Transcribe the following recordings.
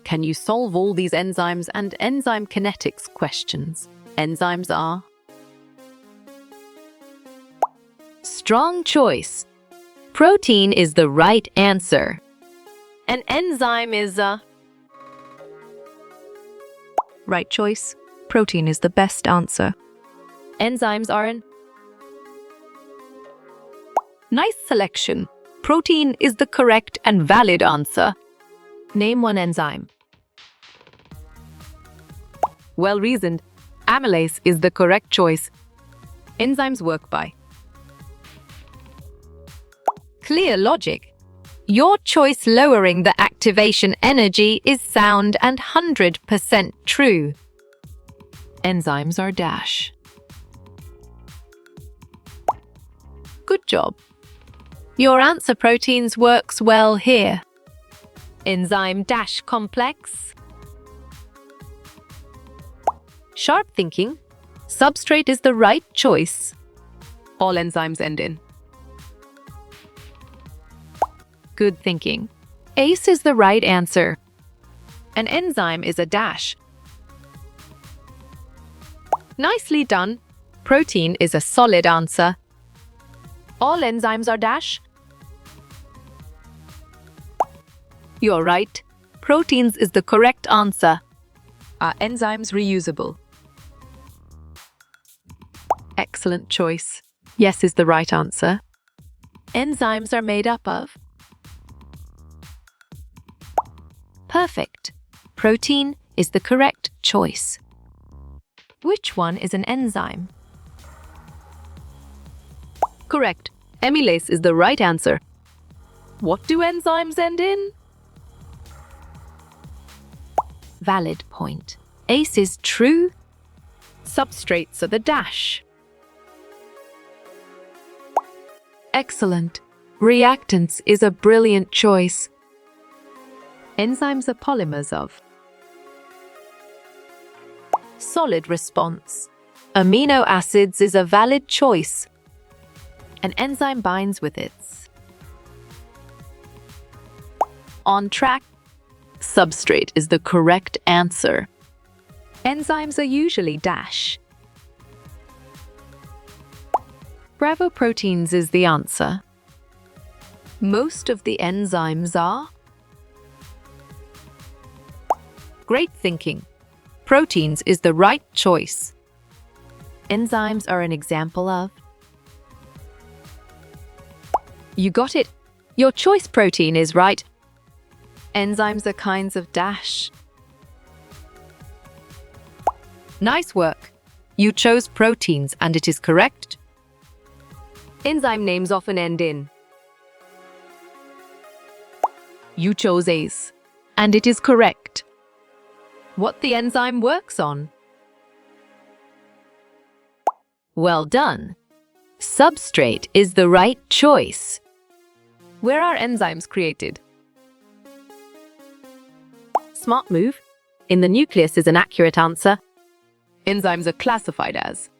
Can you solve all these enzymes and enzyme kinetics questions? Enzymes are Strong choice. Protein is the right answer. an enzyme is a Right choice. Protein is the best answer. enzymes are an Nice selection. Protein is the correct and valid answer. Name one enzyme. well reasoned. Amylase is the correct choice. Enzymes work by Clear logic. Your choice lowering the activation energy is sound and 100% true. enzymes are dash. Good job. Your answer proteins works well here. Enzyme dash complex. Sharp thinking. Substrate is the right choice. All enzymes end in Good thinking. ACE is the right answer. an enzyme is a dash. Nicely done. Protein is a solid answer. All enzymes are dash. You're right. Proteins is the correct answer. Are enzymes reusable? Excellent choice. Yes is the right answer. Enzymes are made up of Perfect. Protein is the correct choice. Which one is an enzyme? correct. Amylase is the right answer. What do enzymes end in? Valid point. ACE is true. Substrates are the dash. Excellent. Reactants is a brilliant choice. Enzymes are polymers of Solid response. Amino acids is a valid choice. an enzyme binds with its On track. substrate is the correct answer. Enzymes are usually dash. Bravo proteins is the answer. Most of the enzymes are Great thinking. Proteins is the right choice. enzymes are an example of You got it. Your choice protein is right. enzymes are kinds of dash. Nice work. You chose proteins and it is correct. Enzyme names often end in You chose ACE and it is correct. what the enzyme works on. Well done. Substrate is the right choice. Where are enzymes created? Smart move. In the nucleus is an accurate answer. Enzymes are classified as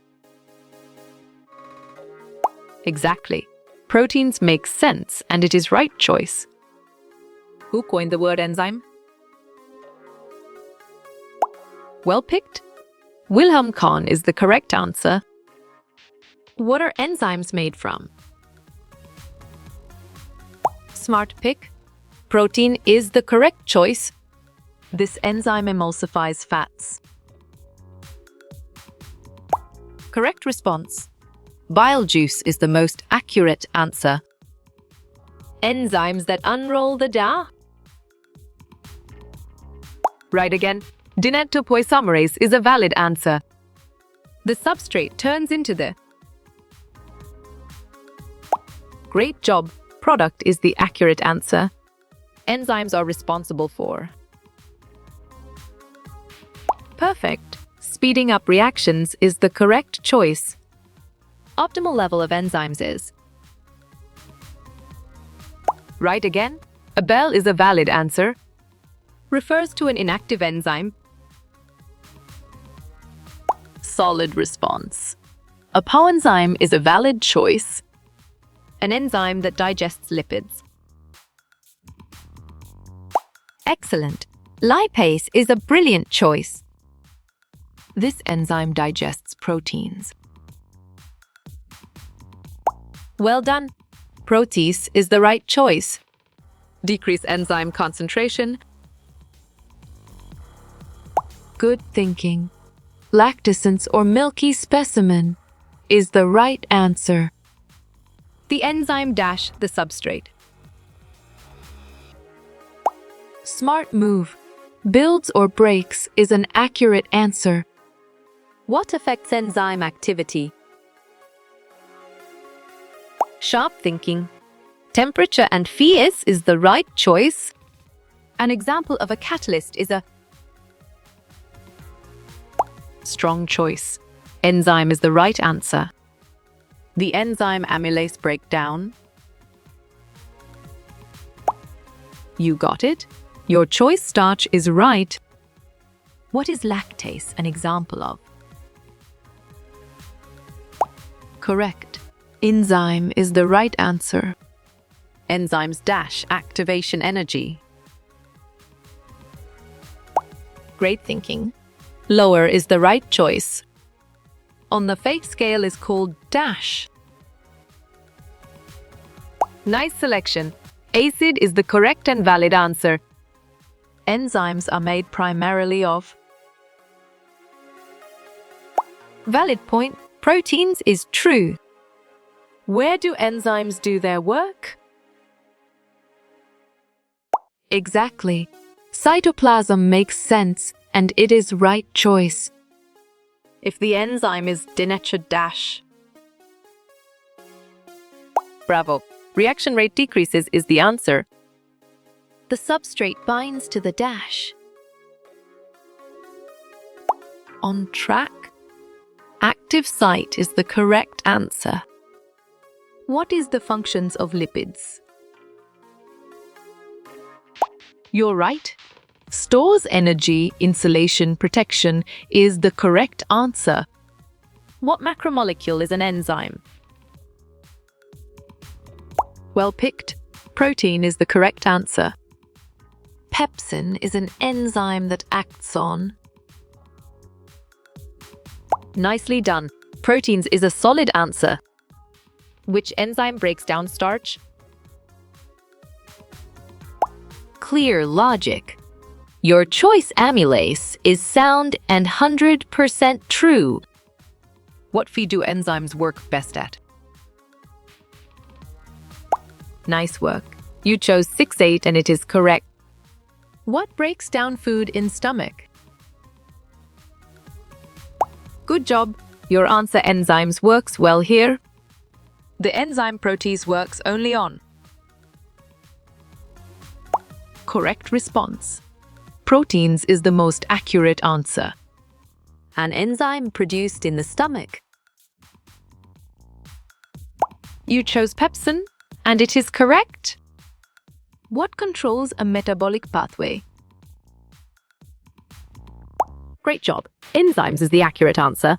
Exactly. Proteins make sense and it is right choice. Who coined the word enzyme? Well picked. Wilhelm Kahn is the correct answer. What are enzymes made from? Smart pick. Protein is the correct choice. This enzyme emulsifies fats. Correct response. Bile juice is the most accurate answer. Enzymes that unroll the DA. Right again. Dinetopoisomerase is a valid answer. The substrate turns into the Great job. Product is the accurate answer. enzymes are responsible for Perfect. Speeding up reactions is the correct choice. optimal level of enzymes is right again. A bell is a valid answer. Refers to an inactive enzyme. Solid response. A coenzyme is a valid choice. An enzyme that digests lipids. Excellent. Lipase is a brilliant choice. This enzyme digests proteins. Well done. Protease is the right choice. Decrease enzyme concentration. Good thinking. Lactescence or milky specimen is the right answer. The enzyme dash the substrate. Smart move. Builds or breaks is an accurate answer. What affects enzyme activity? Sharp thinking. Temperature and pH is the right choice. An example of a catalyst is a Strong choice. Enzyme is the right answer. The enzyme amylase breakdown. You got it? Your choice starch is right. What is lactase an example of? Correct. Enzyme is the right answer. Enzymes dash activation energy. Great thinking. Lower is the right choice. On the fake scale is called dash. Nice selection. Acid is the correct and valid answer. Enzymes are made primarily of. Valid point. Proteins is true. Where do enzymes do their work? Exactly. Cytoplasm makes sense, and it is right choice. If the enzyme is denatured dash. Bravo. Reaction rate decreases is the answer. The substrate binds to the dash. On track. Active site is the correct answer. What is the functions of lipids? You're right. Stores energy, insulation, protection is the correct answer. What macromolecule is an enzyme? Well picked. Protein is the correct answer. Pepsin is an enzyme that acts on. Nicely done. Proteins is a solid answer. Which enzyme breaks down starch? Clear logic. Your choice amylase is sound and 100% true. What feed do enzymes work best at? Nice work. You chose 6-8 and it is correct. What breaks down food in stomach? Good job. Your answer enzymes works well here. The enzyme protease works only on. Correct response. Proteins is the most accurate answer. An enzyme produced in the stomach. You chose pepsin, and it is correct. What controls a metabolic pathway? Great job. Enzymes is the accurate answer.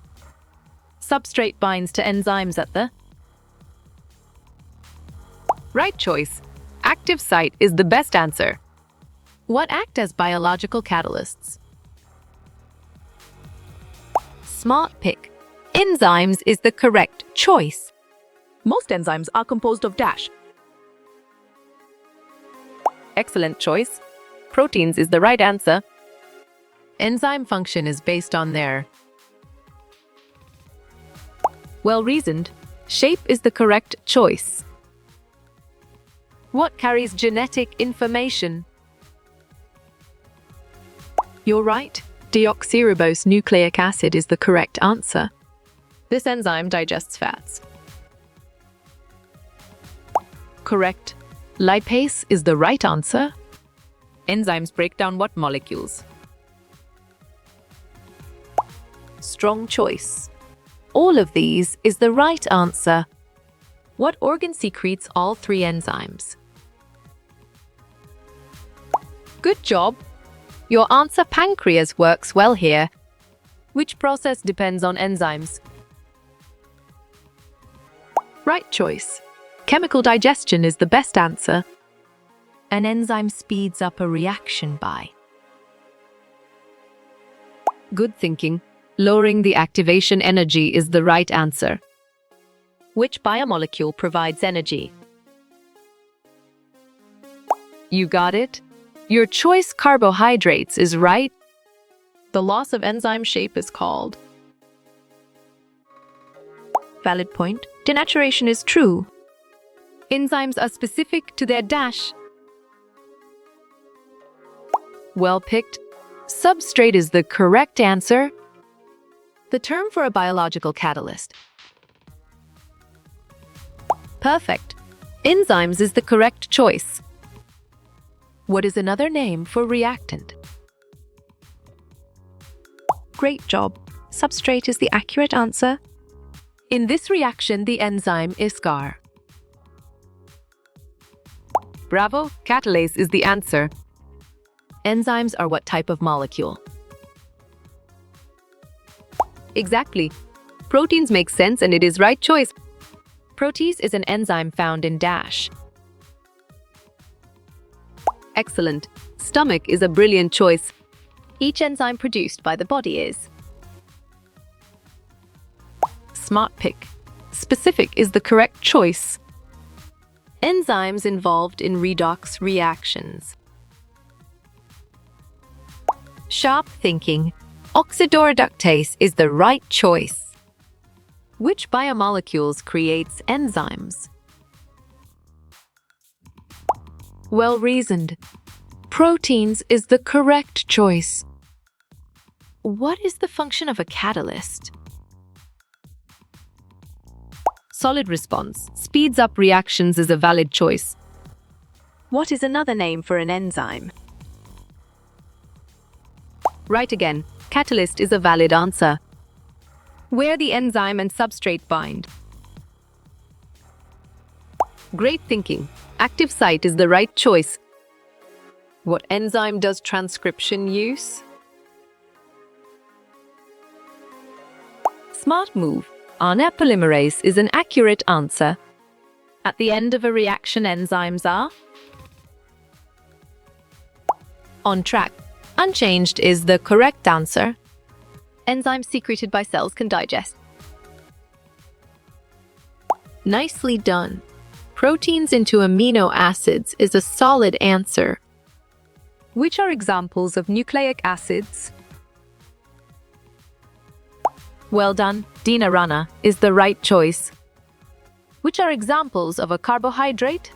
Substrate binds to enzymes at the right choice. Active site is the best answer. What act as biological catalysts? Smart pick. Enzymes is the correct choice. Most enzymes are composed of dash. Excellent choice. Proteins is the right answer. Enzyme function is based on their. Well reasoned. Shape is the correct choice. What carries genetic information? You're right. Deoxyribose nucleic acid is the correct answer. This enzyme digests fats. Correct. Lipase is the right answer. Enzymes break down what molecules? Strong choice. All of these is the right answer. What organ secretes all three enzymes? Good job. Your answer pancreas works well here. Which process depends on enzymes? Right choice. Chemical digestion is the best answer. An enzyme speeds up a reaction by. Good thinking. Lowering the activation energy is the right answer. Which biomolecule provides energy? You got it? Your choice carbohydrates is right. The loss of enzyme shape is called. Valid point. Denaturation is true. Enzymes are specific to their dash. Well picked. Substrate is the correct answer. The term for a biological catalyst. Perfect. Enzymes is the correct choice. What is another name for reactant? Great job. Substrate is the accurate answer. In this reaction, the enzyme is GAR. Bravo, catalase is the answer. Enzymes are what type of molecule? Exactly. Proteins make sense and it is right choice. Protease is an enzyme found in dash. Excellent. Stomach is a brilliant choice. Each enzyme produced by the body is. Smart pick. Specific is the correct choice. Enzymes involved in redox reactions. Sharp thinking. Oxidoreductase is the right choice. Which biomolecules creates enzymes? Well reasoned. Proteins is the correct choice. What is the function of a catalyst? Solid response. Speeds up reactions is a valid choice. What is another name for an enzyme? Right again. Catalyst is a valid answer. Where the enzyme and substrate bind. Great thinking. Active site is the right choice. What enzyme does transcription use? Smart move. RNA polymerase is an accurate answer. At the end of a reaction, enzymes are On track. Unchanged is the correct answer. enzymes secreted by cells can digest. Nicely done. Proteins into amino acids is a solid answer. Which are examples of nucleic acids? Well done. Dina Rana is the right choice. Which are examples of a carbohydrate?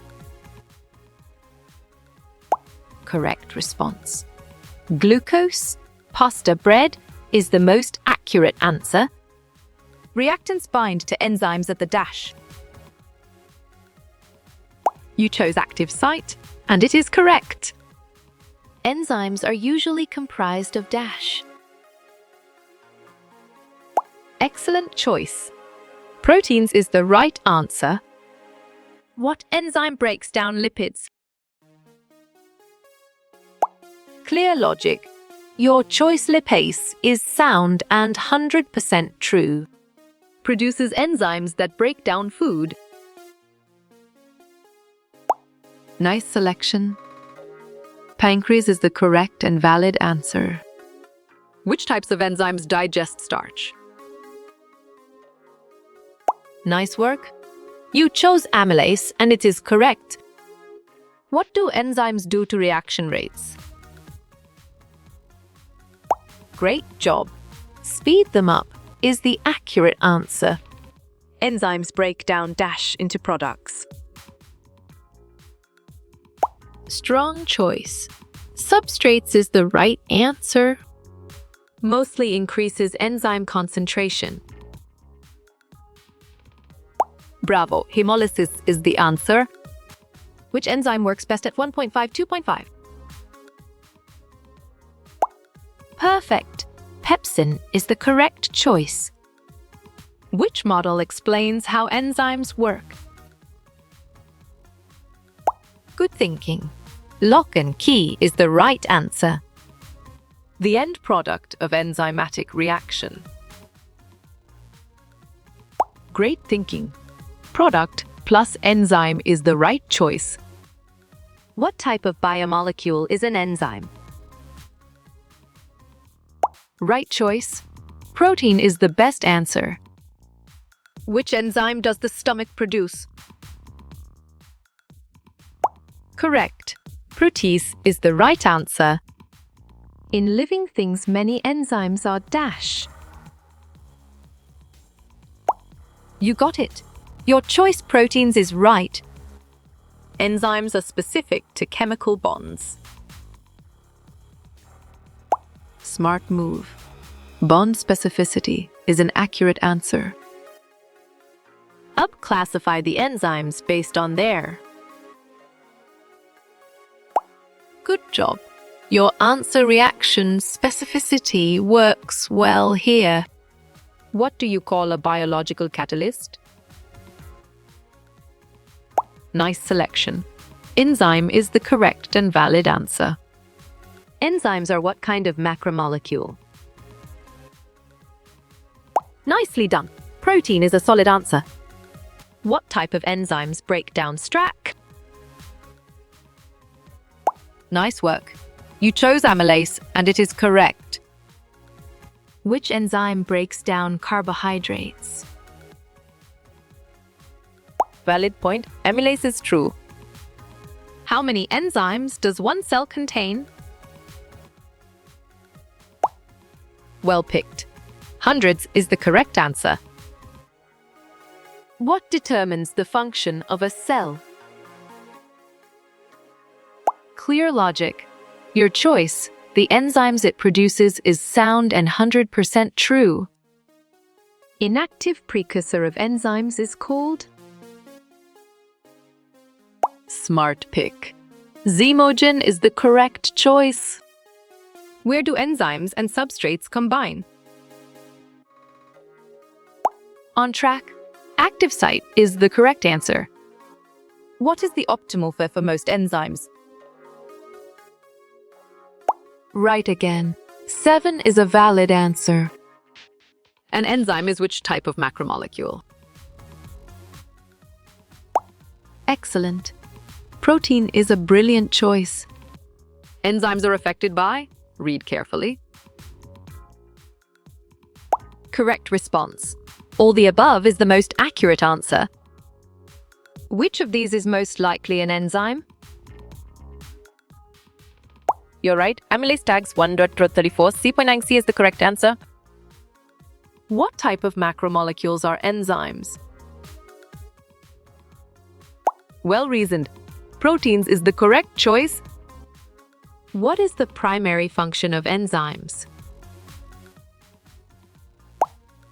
Correct response. Glucose, pasta bread is the most accurate answer. Reactants bind to enzymes at the dash. You chose active site, and it is correct. Enzymes are usually comprised of dash. Excellent choice. Proteins is the right answer. What enzyme breaks down lipids? Clear logic. Your choice lipase is sound and 100% true. Produces enzymes that break down food. Nice selection. Pancreas is the correct and valid answer. Which types of enzymes digest starch? Nice work. You chose amylase and it is correct. What do enzymes do to reaction rates? Great job. Speed them up is the accurate answer. Enzymes break down dash into products. Strong choice. Substrates is the right answer. Mostly increases enzyme concentration. Bravo. Hemolysis is the answer. Which enzyme works best at 1.5, 2.5? Perfect. Pepsin is the correct choice. Which model explains how enzymes work? Good thinking. Lock and key is the right answer. The end product of enzymatic reaction. Great thinking. Product plus enzyme is the right choice. What type of biomolecule is an enzyme? Right choice. Protein is the best answer. Which enzyme does the stomach produce? Correct. Protease is the right answer. In living things, many enzymes are dash. You got it. Your choice proteins is right. Enzymes are specific to chemical bonds. Smart move. Bond specificity is an accurate answer. Classify the enzymes based on their. Good job. Your answer reaction specificity works well here. What do you call a biological catalyst? Nice selection. Enzyme is the correct and valid answer. Enzymes are what kind of macromolecule? Nicely done. Protein is a solid answer. What type of enzymes break down strack? Nice work. You chose amylase, and it is correct. Which enzyme breaks down carbohydrates? Valid point. Amylase is true. How many enzymes does one cell contain? Well picked. Hundreds is the correct answer. What determines the function of a cell? Clear logic. Your choice, the enzymes it produces, is sound and 100% true. Inactive precursor of enzymes is called? Smart pick. Zymogen is the correct choice. Where do enzymes and substrates combine? On track. Active site is the correct answer. What is the optimal for most enzymes? Right again. 7 is a valid answer. An enzyme is which type of macromolecule? Excellent. Protein is a brilliant choice. Enzymes are affected by? Read carefully. Correct response. All the above is the most accurate answer. Which of these is most likely an enzyme? You're right. Amylase tags 1.34. C.9C is the correct answer. What type of macromolecules are enzymes? Well reasoned. Proteins is the correct choice. What is the primary function of enzymes?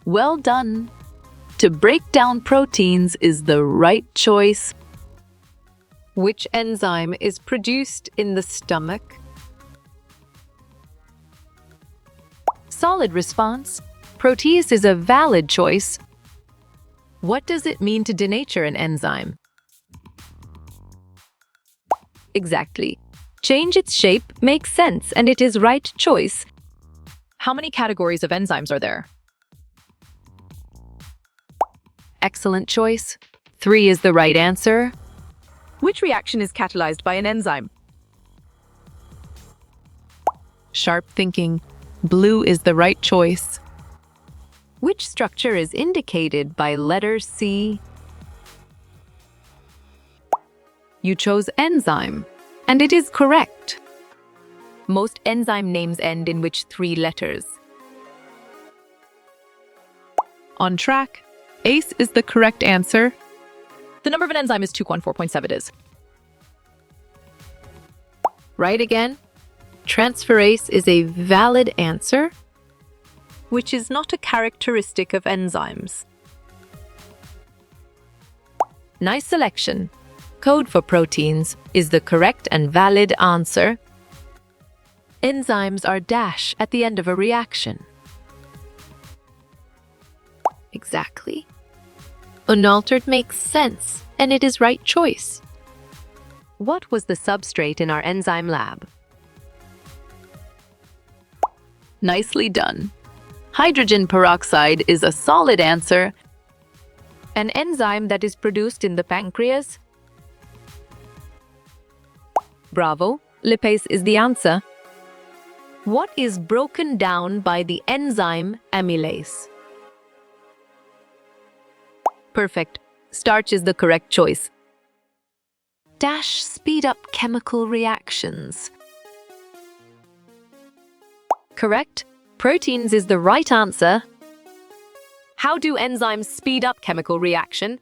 Well done. To break down proteins is the right choice. Which enzyme is produced in the stomach? Solid response. Protease is a valid choice. What does it mean to denature an enzyme? Exactly. Change its shape makes sense, and it is right choice. How many categories of enzymes are there? Excellent choice. 3 is the right answer. Which reaction is catalyzed by an enzyme? Sharp thinking. Blue is the right choice. Which structure is indicated by letter C? You chose enzyme, and it is correct. Most enzyme names end in which 3 letters? On track. ACE is the correct answer. The number of an enzyme is 214.7 is. Right again. Transferase is a valid answer, which is not a characteristic of enzymes. Nice selection. Code for proteins is the correct and valid answer. Enzymes are dash at the end of a reaction. Exactly. Unaltered makes sense, and it is right choice. What was the substrate in our enzyme lab? Nicely done. Hydrogen peroxide is a solid answer. An enzyme that is produced in the pancreas? Bravo, lipase is the answer. What is broken down by the enzyme amylase? Perfect. Starch is the correct choice. Dash speed up chemical reactions. Correct. Proteins is the right answer. How do enzymes speed up chemical reaction?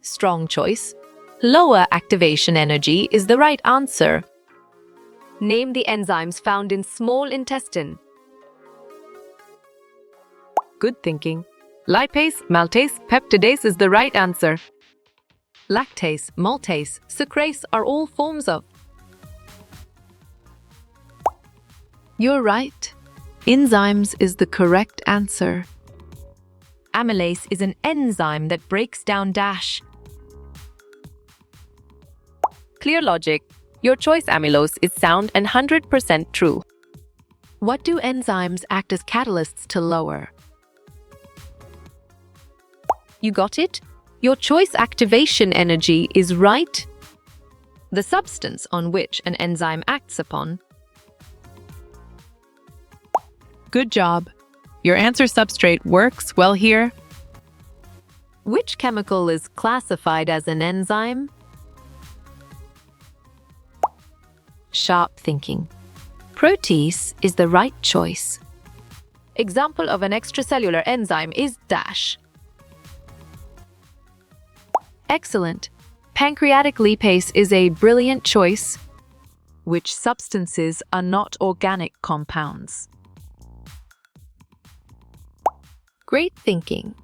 Strong choice. Lower activation energy is the right answer. Name the enzymes found in small intestine. Good thinking. Lipase, maltase, peptidase is the right answer. Lactase, maltase, sucrase are all forms of. You're right. Enzymes is the correct answer. Amylase is an enzyme that breaks down dash. Clear logic. Your choice amylose is sound and 100% true. What do enzymes act as catalysts to lower? You got it? Your choice activation energy is right. The substance on which an enzyme acts upon. Good job. Your answer substrate works well here. Which chemical is classified as an enzyme? Sharp thinking. Protease is the right choice. Example of an extracellular enzyme is dash. Excellent. Pancreatic lipase is a brilliant choice. Which substances are not organic compounds? Great thinking.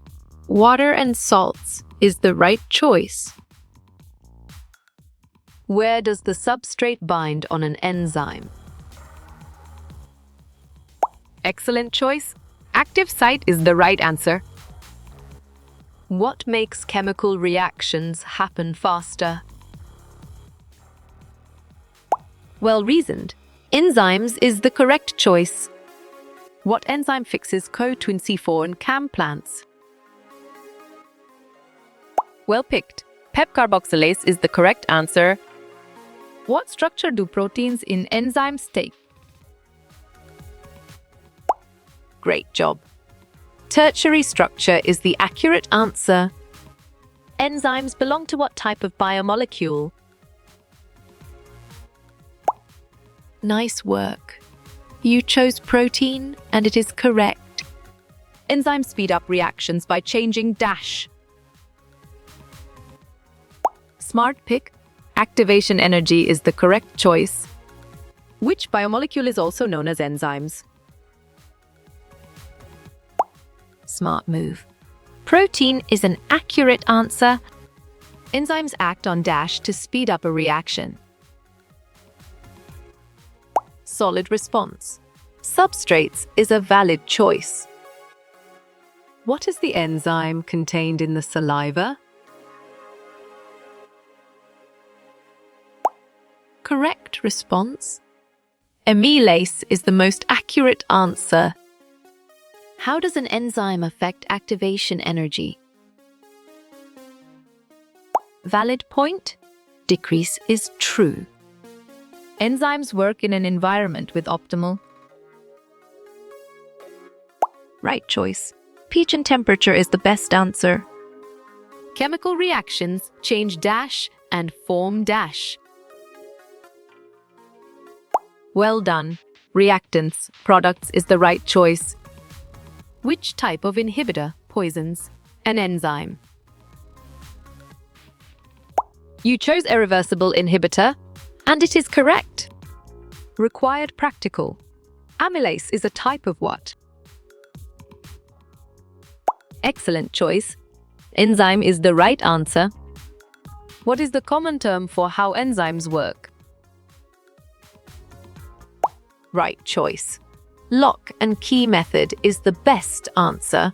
Water and salts is the right choice. Where does the substrate bind on an enzyme? Excellent choice. Active site is the right answer. What makes chemical reactions happen faster? Well reasoned. Enzymes is the correct choice. What enzyme fixes co-twin C4 in CAM plants? Well picked. Pep carboxylase is the correct answer. What structure do proteins in enzymes take? Great job. Tertiary structure is the accurate answer. Enzymes belong to what type of biomolecule? Nice work. You chose protein, and it is correct. Enzymes speed up reactions by changing dash. Smart pick. Activation energy is the correct choice. Which biomolecule is also known as enzymes? Smart move. Protein is an accurate answer. Enzymes act on dash to speed up a reaction. Solid response. Substrates is a valid choice. What is the enzyme contained in the saliva? Correct response. Amylase is the most accurate answer. How does an enzyme affect activation energy? Valid point. Decrease is true. Enzymes work in an environment with optimal. Right choice. pH and temperature is the best answer. Chemical reactions change dash and form dash. Well done. Reactants, products is the right choice. Which type of inhibitor poisons an enzyme? You chose irreversible inhibitor, and it is correct. Required practical. Amylase is a type of what? Excellent choice. Enzyme is the right answer. What is the common term for how enzymes work? Right choice. Lock and key method is the best answer.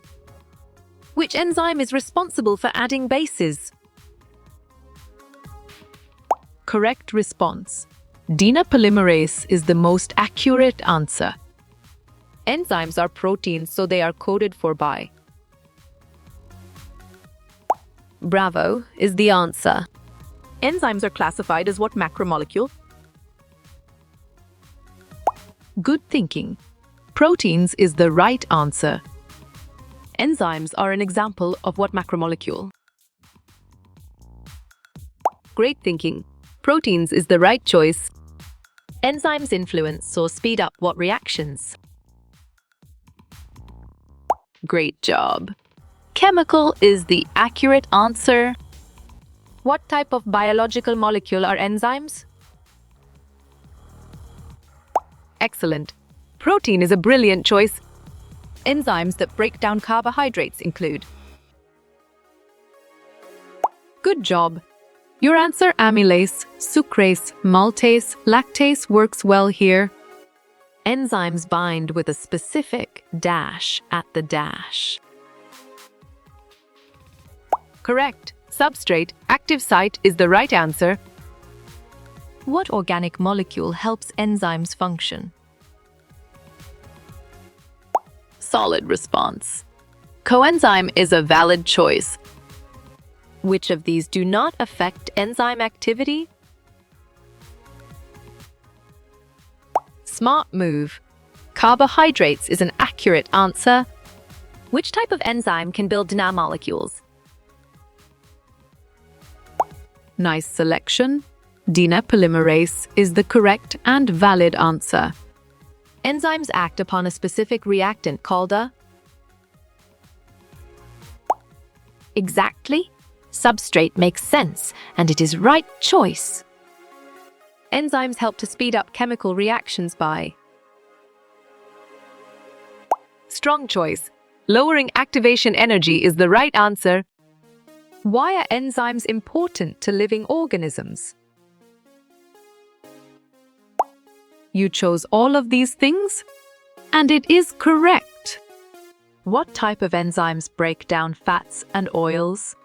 Which enzyme is responsible for adding bases? Correct response. Denapolymerase is the most accurate answer. Enzymes are proteins, so they are coded for by. Bravo is the answer. Enzymes are classified as what macromolecule? Good thinking. Proteins is the right answer. Enzymes are an example of what macromolecule? Great thinking. Proteins is the right choice. Enzymes influence or speed up what reactions? Great job. Chemical is the accurate answer. What type of biological molecule are enzymes? Excellent. Protein is a brilliant choice. Enzymes that break down carbohydrates include. Good job. Your answer amylase, sucrase, maltase, lactase works well here. Enzymes bind with a specific dash at the dash. Correct. Substrate, active site is the right answer. What organic molecule helps enzymes function? Solid response. Coenzyme is a valid choice. Which of these do not affect enzyme activity? Smart move. Carbohydrates is an accurate answer. Which type of enzyme can build nanomolecules? Nice selection. DNA polymerase is the correct and valid answer. Enzymes act upon a specific reactant called a... Exactly. Substrate makes sense, and it is right choice. Enzymes help to speed up chemical reactions by... Strong choice. Lowering activation energy is the right answer. Why are enzymes important to living organisms? You chose all of these things, and it is correct. What type of enzymes break down fats and oils?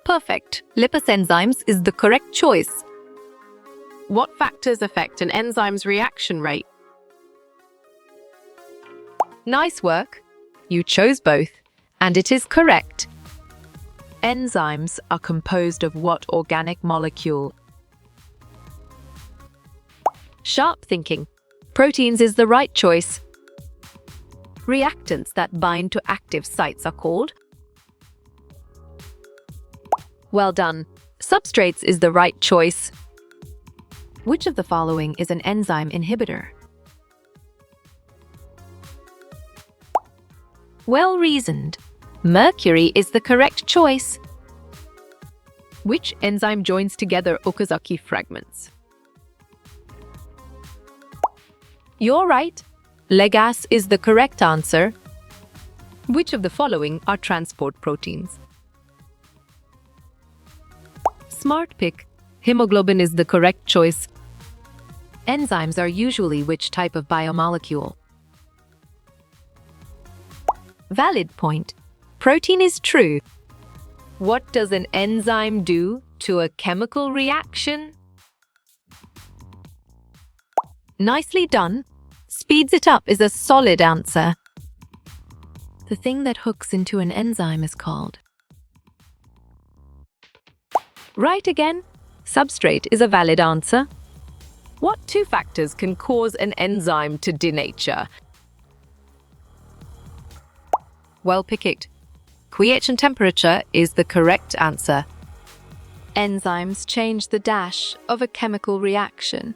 Perfect. Lipase enzymes is the correct choice. What factors affect an enzyme's reaction rate? Nice work. You chose both, and it is correct. Enzymes are composed of what organic molecule? Sharp thinking. Proteins is the right choice. Reactants that bind to active sites are called? Well done. Substrates is the right choice. Which of the following is an enzyme inhibitor? Well reasoned. Mercury is the correct choice. Which enzyme joins together Okazaki fragments? You're right. Ligase is the correct answer. Which of the following are transport proteins? Smart pick. Hemoglobin is the correct choice. Enzymes are usually which type of biomolecule? Valid point. Protein is true. What does an enzyme do to a chemical reaction? Nicely done. Speeds it up is a solid answer. The thing that hooks into an enzyme is called? Right again. Substrate is a valid answer. What two factors can cause an enzyme to denature? Well picked. pH and temperature is the correct answer. Enzymes change the dash of a chemical reaction.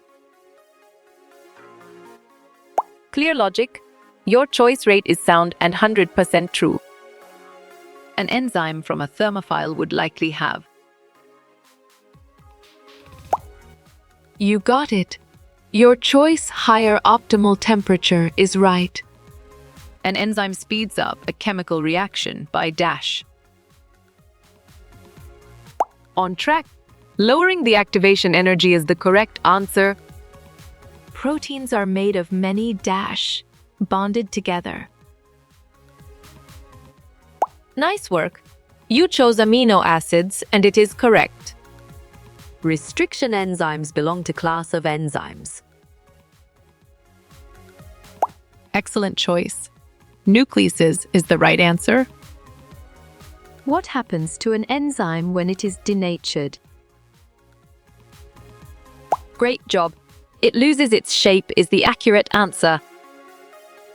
Clear logic. Your choice rate is sound and 100% true. An enzyme from a thermophile would likely have. You got it. Your choice higher optimal temperature is right. An enzyme speeds up a chemical reaction by dash. On track. Lowering the activation energy is the correct answer. Proteins are made of many dash bonded together. Nice work. You chose amino acids, and it is correct. Restriction enzymes belong to class of enzymes. Excellent choice. Nucleases is the right answer. What happens to an enzyme when it is denatured? Great job. It loses its shape is the accurate answer.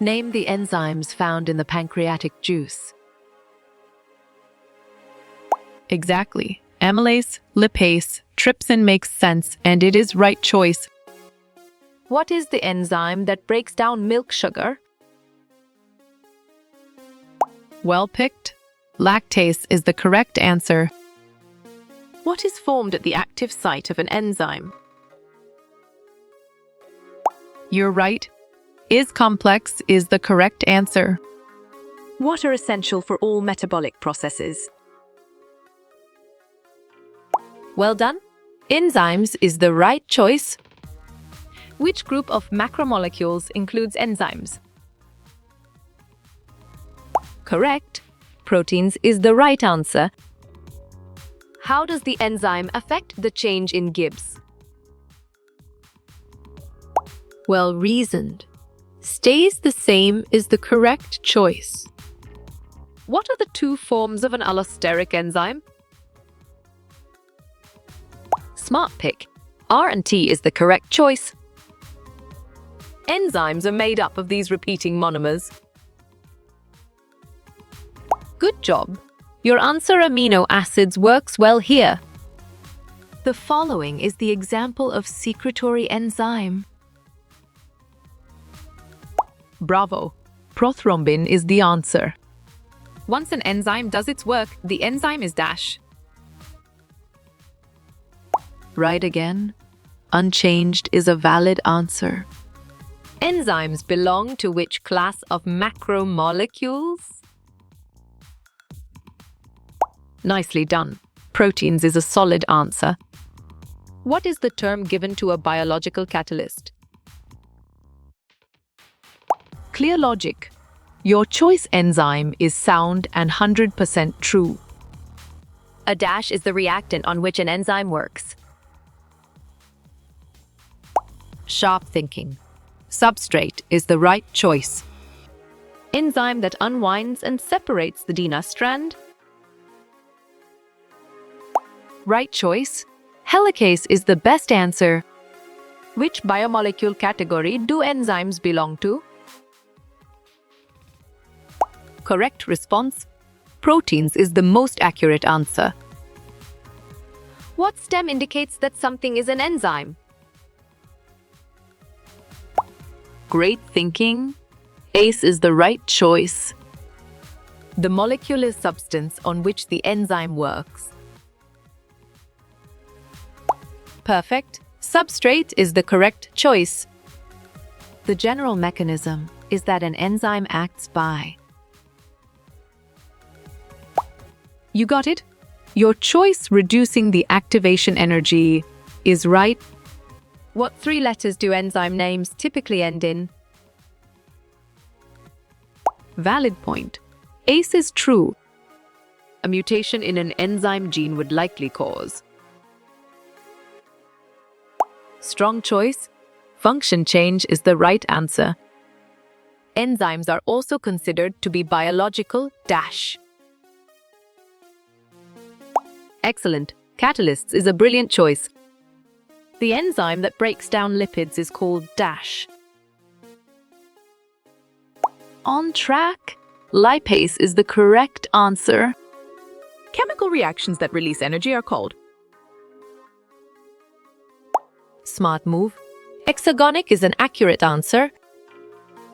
Name the enzymes found in the pancreatic juice. Exactly. Amylase, lipase, trypsin makes sense, and it is right choice. What is the enzyme that breaks down milk sugar? Well picked. Lactase is the correct answer. What is formed at the active site of an enzyme? You're right. Is complex is the correct answer. What are essential for all metabolic processes? Well done. Enzymes is the right choice. Which group of macromolecules includes enzymes? Correct. Proteins is the right answer. How does the enzyme affect the change in Gibbs? Well reasoned. Stays the same is the correct choice. What are the two forms of an allosteric enzyme? Smart pick. R and T is the correct choice. Enzymes are made up of these repeating monomers. Good job. Your answer amino acids works well here. The following is the example of secretory enzyme. Bravo. Prothrombin is the answer. Once an enzyme does its work, the enzyme is dash. Right again. Unchanged is a valid answer. Enzymes belong to which class of macromolecules? Nicely done. Proteins is a solid answer. What is the term given to a biological catalyst? Clear logic. Your choice enzyme is sound and 100% true. A dash is the reactant on which an enzyme works. Sharp thinking. Substrate is the right choice. Enzyme that unwinds and separates the DNA strand. Right choice. Helicase is the best answer. Which biomolecule category do enzymes belong to? Correct response. Proteins is the most accurate answer. What stem indicates that something is an enzyme? Great thinking. ACE is the right choice. The molecular substance on which the enzyme works. Perfect. Substrate is the correct choice. The general mechanism is that an enzyme acts by. You got it? Your choice reducing the activation energy is right. What three letters do enzyme names typically end in? Valid point. ACE is true. A mutation in an enzyme gene would likely cause. Strong choice. Function change is the right answer. Enzymes are also considered to be biological dash. Excellent. Catalysts is a brilliant choice. The enzyme that breaks down lipids is called dash. On track. Lipase is the correct answer. Chemical reactions that release energy are called. Smart move. Hexagonic is an accurate answer.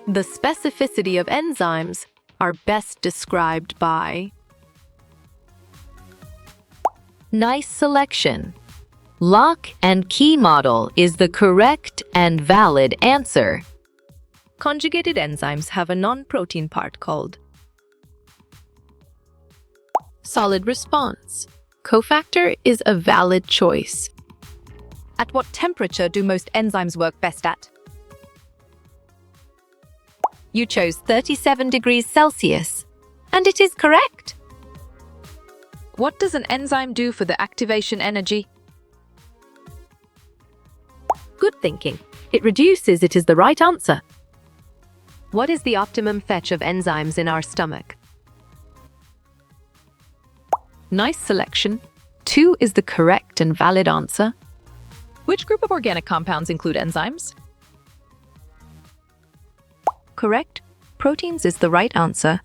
The specificity of enzymes are best described by. Nice selection. Lock and key model is the correct and valid answer. Conjugated enzymes have a non-protein part called. Solid response. Cofactor is a valid choice. At what temperature do most enzymes work best at? You chose 37 degrees Celsius, and it is correct. What does an enzyme do for the activation energy? Good thinking. It reduces it is the right answer. What is the optimum fetch of enzymes in our stomach? Nice selection. 2 is the correct and valid answer. Which group of organic compounds include enzymes? Correct. Proteins is the right answer.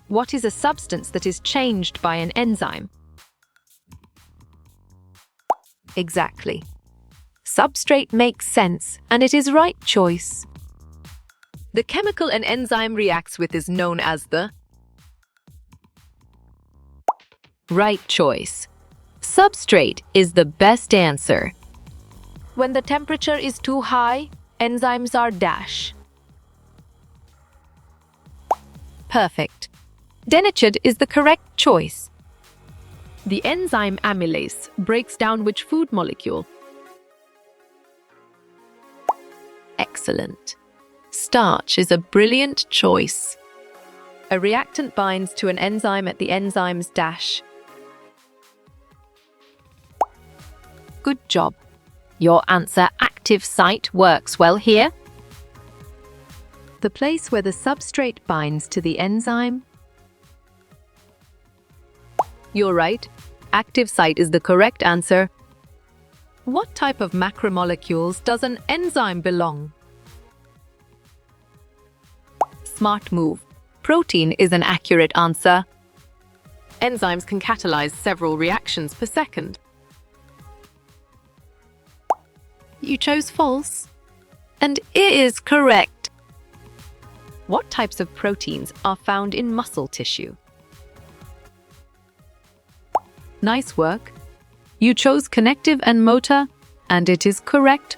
What is a substance that is changed by an enzyme? Exactly. Substrate makes sense, and it is right choice. The chemical an enzyme reacts with is known as the Right choice. Substrate is the best answer. when the temperature is too high, enzymes are dash. Perfect. Denatured is the correct choice. The enzyme amylase breaks down which food molecule? Excellent. Starch is a brilliant choice. A reactant binds to an enzyme at the enzyme's dash. Good job. Your answer active site works well here. The place where the substrate binds to the enzyme. You're right. Active site is the correct answer. What type of macromolecules does an enzyme belong? Smart move. Protein is an accurate answer. Enzymes can catalyze several reactions per second. You chose false. And it is correct. What types of proteins are found in muscle tissue? Nice work. You chose connective and motor, and it is correct.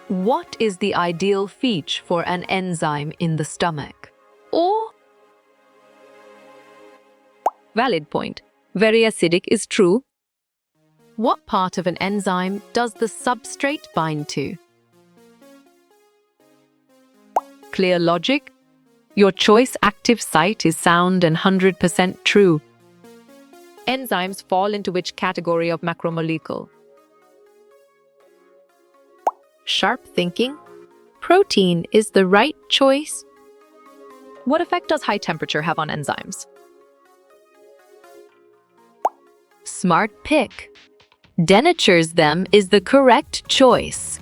What is the ideal pH for an enzyme in the stomach? Or Valid point. Very acidic is true. what part of an enzyme does the substrate bind to? Clear logic. Your choice active site is sound and 100% true. Enzymes fall into which category of macromolecule? Sharp thinking. Protein is the right choice. What effect does high temperature have on enzymes? Smart pick. Denatures them is the correct choice.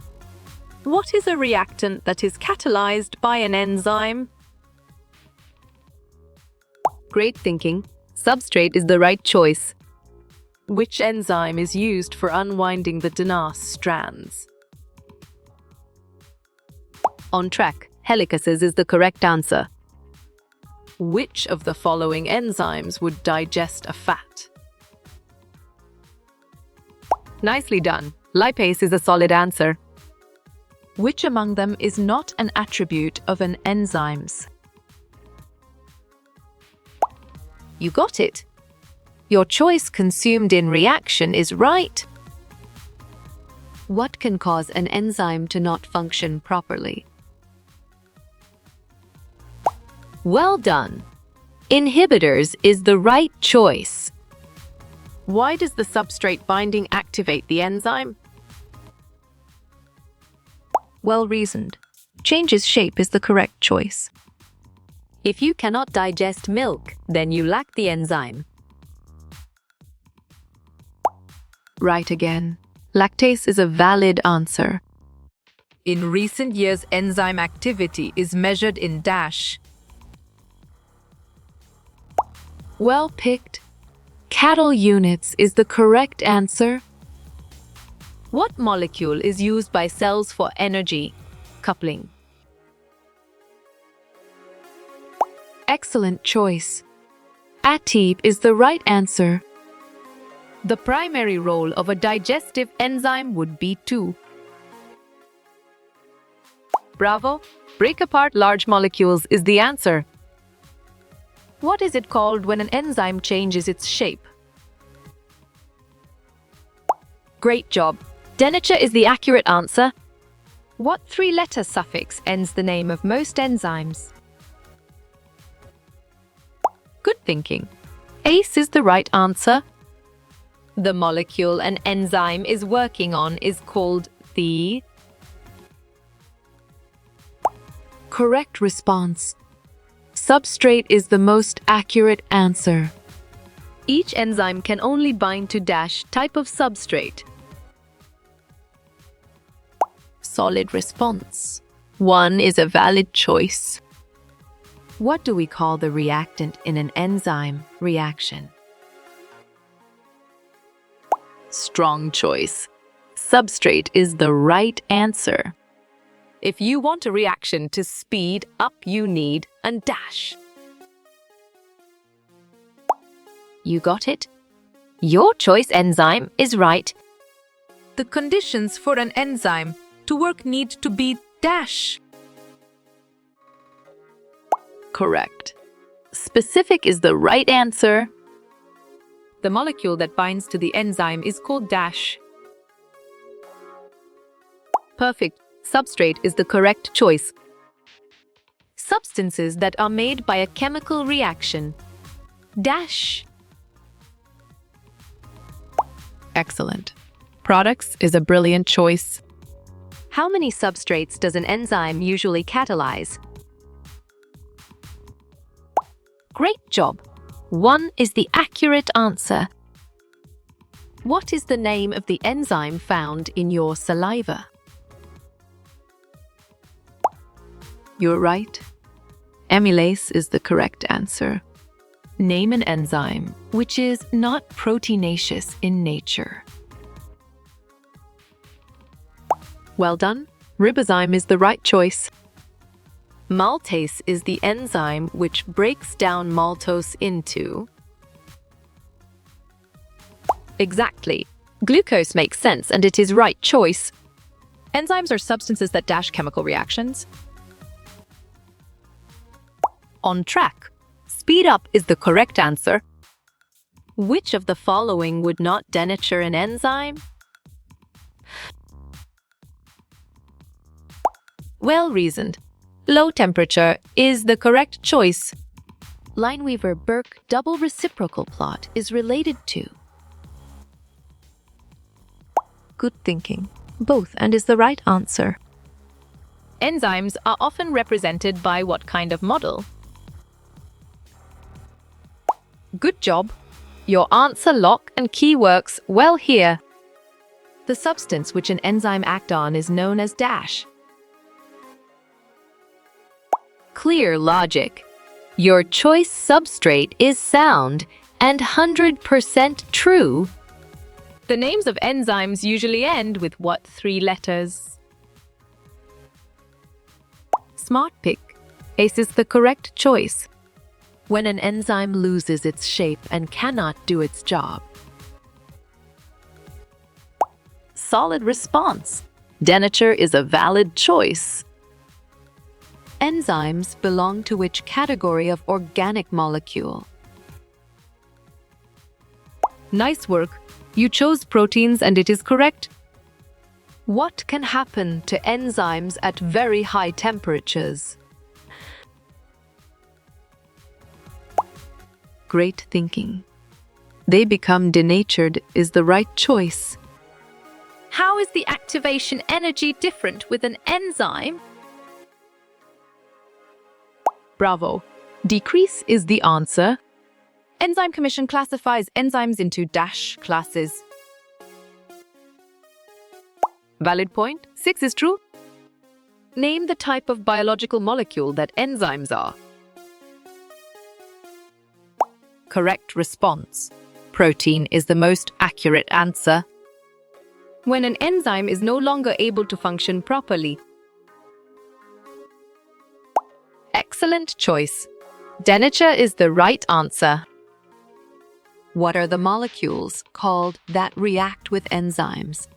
What is a reactant that is catalyzed by an enzyme? Great thinking. Substrate is the right choice. Which enzyme is used for unwinding the Denas strands? On track. Helicases is the correct answer. Which of the following enzymes would digest a fat? Nicely done. Lipase is a solid answer. Which among them is not an attribute of an enzyme's? You got it. Your choice consumed in reaction is right. What can cause an enzyme to not function properly? Well done. Inhibitors is the right choice. Why does the substrate binding activate the enzyme? Well reasoned. Changes shape is the correct choice. If you cannot digest milk, then you lack the enzyme. Right again. Lactase is a valid answer. In recent years, enzyme activity is measured in dash. Well picked. Cattle units is the correct answer. What molecule is used by cells for energy coupling? Excellent choice. ATP is the right answer. The primary role of a digestive enzyme would be to Bravo! Break apart large molecules is the answer. What is it called when an enzyme changes its shape? Great job. Denature is the accurate answer. What three-letter suffix ends the name of most enzymes? Good thinking. ACE is the right answer. The molecule an enzyme is working on is called the Correct response. Substrate is the most accurate answer. Each enzyme can only bind to dash type of substrate. solid response. 1 is a valid choice. What do we call the reactant in an enzyme reaction? Strong choice. Substrate is the right answer. If you want a reaction to speed up, you need a dash. You got it? Your choice enzyme is right. The conditions for an enzyme to work need to be dash. Correct. Specific is the right answer. The molecule that binds to the enzyme is called dash. Perfect. Substrate is the correct choice. Substances that are made by a chemical reaction. Dash. Excellent. Products is a brilliant choice. How many substrates does an enzyme usually catalyze? Great job. 1 is the accurate answer. What is the name of the enzyme found in your saliva? You're right. Amylase is the correct answer. Name an enzyme which is not proteinaceous in nature. Well done. Ribozyme is the right choice. Maltase is the enzyme which breaks down maltose into... Exactly. Glucose makes sense and it is right choice. Enzymes are substances that dash chemical reactions. On track. Speed up is the correct answer. Which of the following would not denature an enzyme? Well reasoned. Low temperature is the correct choice. Lineweaver-Burke double reciprocal plot is related to... Good thinking. Both, and is the right answer. Enzymes are often represented by what kind of model? Good job. Your answer lock and key works well here. The substance which an enzyme acts on is known as dash. Clear logic. Your choice substrate is sound and 100% true. The names of enzymes usually end with what 3 letters? Smart pick. Ace is the correct choice. When an enzyme loses its shape and cannot do its job. Solid response. Denature is a valid choice. Enzymes belong to which category of organic molecule? Nice work. You chose proteins and it is correct. What can happen to enzymes at very high temperatures? Great thinking. They become denatured is the right choice. How is the activation energy different with an enzyme? Bravo. Decrease is the answer. Enzyme Commission classifies enzymes into dash classes. Valid point. 6 is true. Name the type of biological molecule that enzymes are. Correct response. Protein is the most accurate answer. When an enzyme is no longer able to function properly. Excellent choice. Denature is the right answer. What are the molecules called that react with enzymes?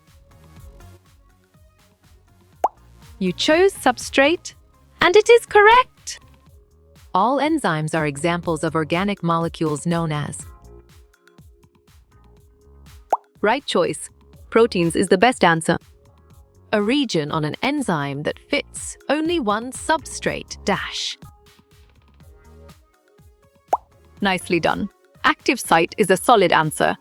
You chose substrate, and it is correct. All enzymes are examples of organic molecules known as... Right choice. Proteins is the best answer. A region on an enzyme that fits only one substrate dash. Nicely done. Active site is a solid answer.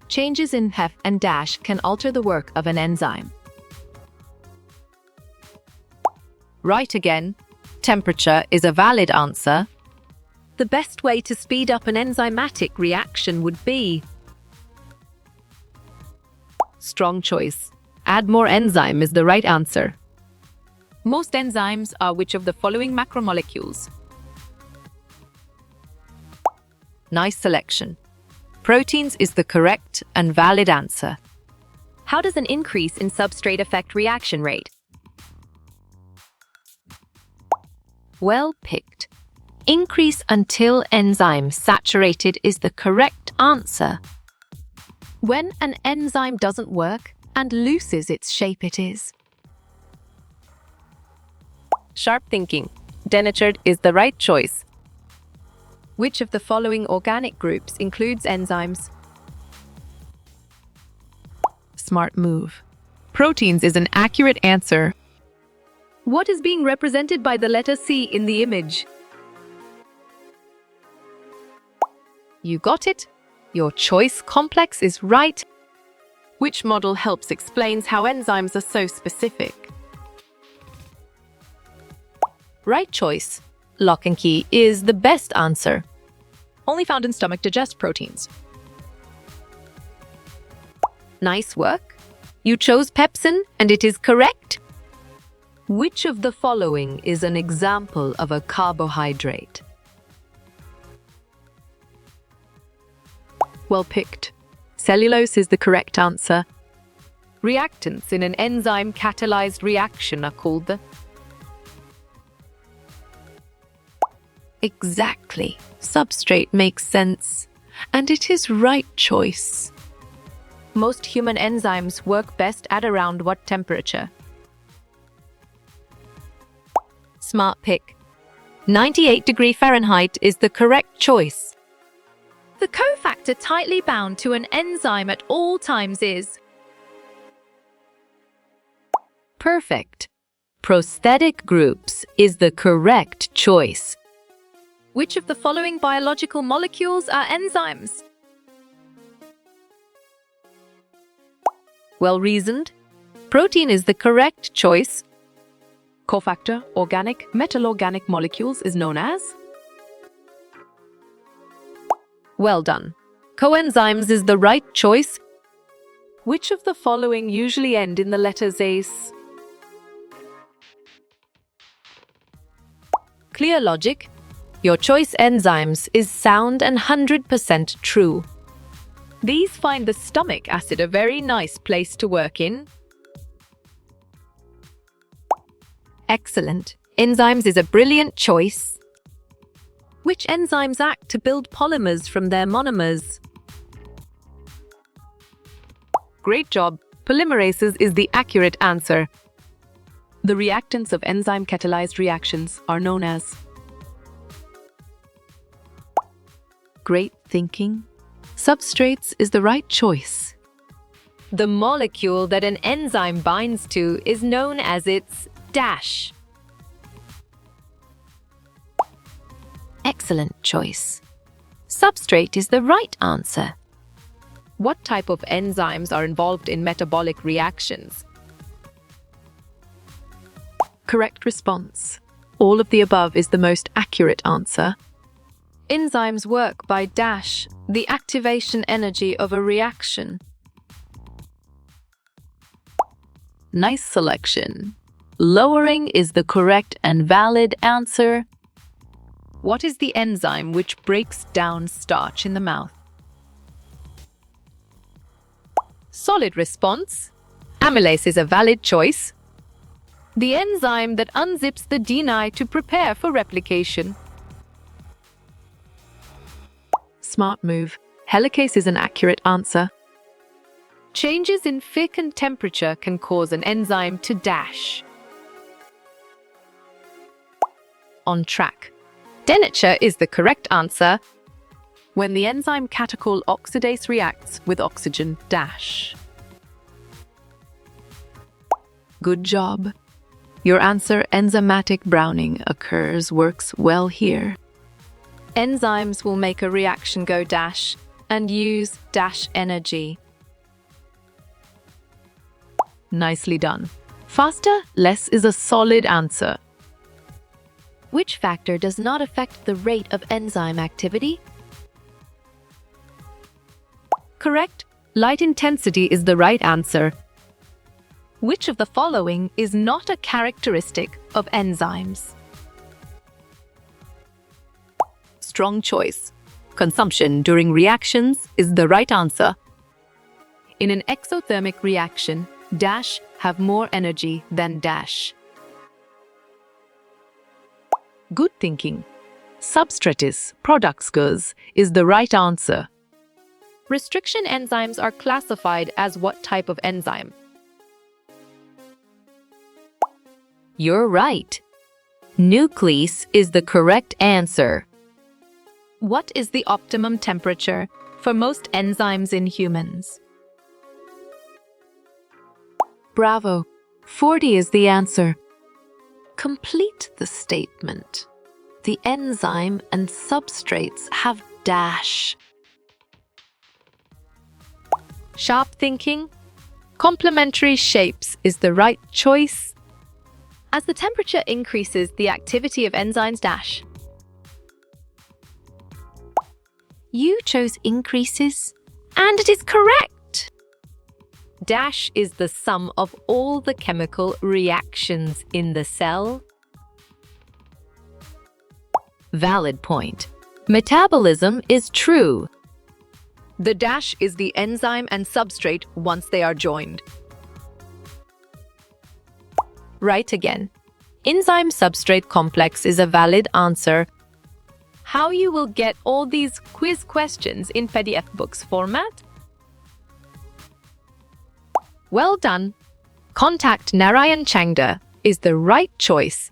Changes in hef and dash can alter the work of an enzyme. Right again. Temperature is a valid answer. The best way to speed up an enzymatic reaction would be... Strong choice. Add more enzyme is the right answer. Most enzymes are which of the following macromolecules? Nice selection. Proteins is the correct and valid answer. How does an increase in substrate affect reaction rate? Well picked. Increase until enzyme saturated is the correct answer. When an enzyme doesn't work and loses its shape, it is. Sharp thinking. Denatured is the right choice. Which of the following organic groups includes enzymes? Smart move. Proteins is an accurate answer. What is being represented by the letter C in the image? You got it. Your choice complex is right. Which model helps explains how enzymes are so specific? Right choice. Lock and key is the best answer. Only found in stomach digest proteins. Nice work. You chose pepsin and it is correct. Which of the following is an example of a carbohydrate? Well picked. Cellulose is the correct answer. Reactants in an enzyme catalyzed reaction are called the... Exactly. Substrate makes sense. And it is right choice. Most human enzymes work best at around what temperature? Smart pick. 98 Fahrenheit is the correct choice. The cofactor tightly bound to an enzyme at all times is... Perfect. Prosthetic groups is the correct choice. Which of the following biological molecules are enzymes? Well reasoned. Protein is the correct choice. Cofactor, organic, metal-organic molecules is known as? Well done. Coenzymes is the right choice. Which of the following usually end in the letters ACE? Clear logic. Your choice enzymes is sound and 100% true. These find the stomach acid a very nice place to work in. Excellent. Enzymes is a brilliant choice. Which enzymes act to build polymers from their monomers? Great job. Polymerases is the accurate answer. The reactants of enzyme catalyzed reactions are known as? Great thinking. Substrates is the right choice. The molecule that an enzyme binds to is known as its dash. Excellent choice. Substrate is the right answer. What type of enzymes are involved in metabolic reactions? Correct response. All of the above is the most accurate answer. Enzymes work by dash, the activation energy of a reaction. Nice selection. Lowering is the correct and valid answer. What is the enzyme which breaks down starch in the mouth? Solid response. Amylase is a valid choice. The enzyme that unzips the DNA to prepare for replication. Smart move. Helicase is an accurate answer. Changes in Fick and temperature can cause an enzyme to dash. On track. Denature is the correct answer. When the enzyme catechol oxidase reacts with oxygen dash. Good job. Your answer, enzymatic browning, works well here. Enzymes will make a reaction go dash and use dash energy. Nicely done. Faster, less is a solid answer. Which factor does not affect the rate of enzyme activity? Correct. Light intensity is the right answer. Which of the following is not a characteristic of enzymes? Strong choice. Consumption during reactions is the right answer. In an exothermic reaction, dash have more energy than dash. Good thinking. Substratis products is the right answer. Restriction enzymes are classified as what type of enzyme? You're right. Nuclease is the correct answer. What is the optimum temperature for most enzymes in humans? Bravo. 40 is the answer. Complete the statement. The enzyme and substrates have dash. Sharp thinking. Complementary shapes is the right choice. As the temperature increases, the activity of enzymes dash. You chose increases, and it is correct. Dash is the sum of all the chemical reactions in the cell. Valid point. Metabolism is true. The dash is the enzyme and substrate once they are joined. Right again. Enzyme-substrate complex is a valid answer. How you will get all these quiz questions in PDF books format? Well done. Contact Narayan Changda is the right choice.